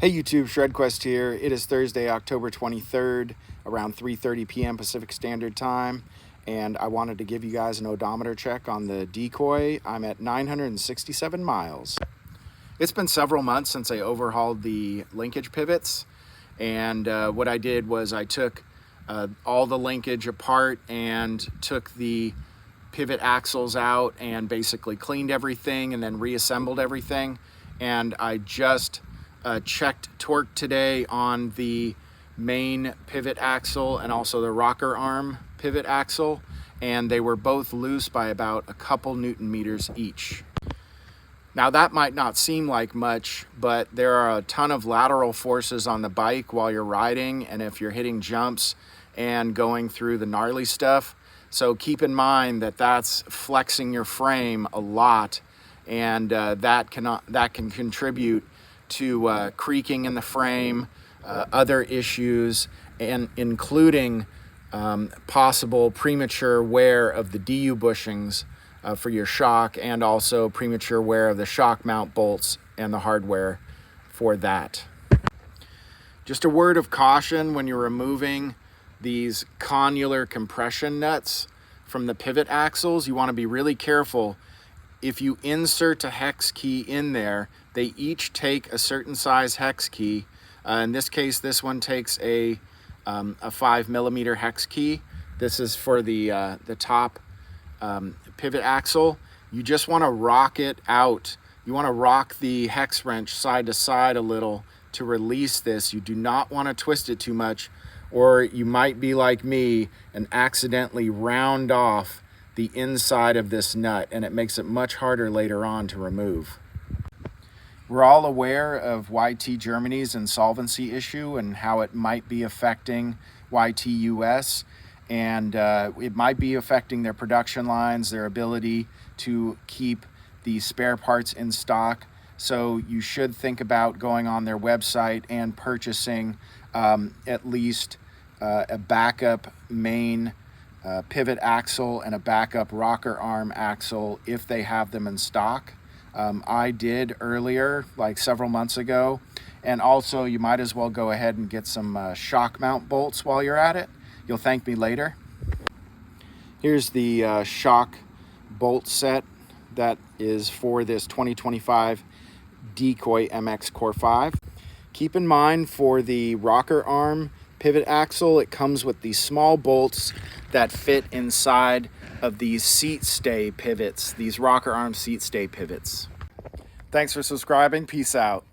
Hey YouTube, ShredQuest here. It is Thursday, October 23rd, around 3:30 p.m. Pacific Standard Time, and I wanted to give you guys an odometer check on the Decoy. I'm at 967 miles. It's been several months since I overhauled the linkage pivots, and what I did was I took all the linkage apart and took the pivot axles out and basically cleaned everything and then reassembled everything. And I just checked torque today on the main pivot axle and also the rocker arm pivot axle, and they were both loose by about a couple Newton meters each. Now that might not seem like much, but there are a ton of lateral forces on the bike while you're riding, and if you're hitting jumps and going through the gnarly stuff. So keep in mind that that's flexing your frame a lot, and that can contribute to creaking in the frame, other issues, and including possible premature wear of the DU bushings for your shock, and also premature wear of the shock mount bolts and the hardware for that. Just a word of caution when you're removing these connular compression nuts from the pivot axles. You want to be really careful. If you insert a hex key in there, they each take a certain size hex key. In this case, this one takes a 5mm hex key. This is for the top pivot axle. You just want to rock it out. You want to rock the hex wrench side to side a little to release this. You do not want to twist it too much, or you might be like me and accidentally round off the inside of this nut, and it makes it much harder later on to remove. We're all aware of YT Germany's insolvency issue and how it might be affecting YT US, and it might be affecting their production lines, their ability to keep the spare parts in stock. So you should think about going on their website and purchasing at least a backup main pivot axle and a backup rocker arm axle if they have them in stock. I did earlier, like several months ago, and also you might as well go ahead and get some shock mount bolts while you're at it. You'll thank me later. Here's the shock bolt set that is for this 2025 Decoy MX Core 5. Keep in mind, for the rocker arm pivot axle, it comes with these small bolts that fit inside of these seat stay pivots, these rocker arm seat stay pivots. Thanks for subscribing. Peace out.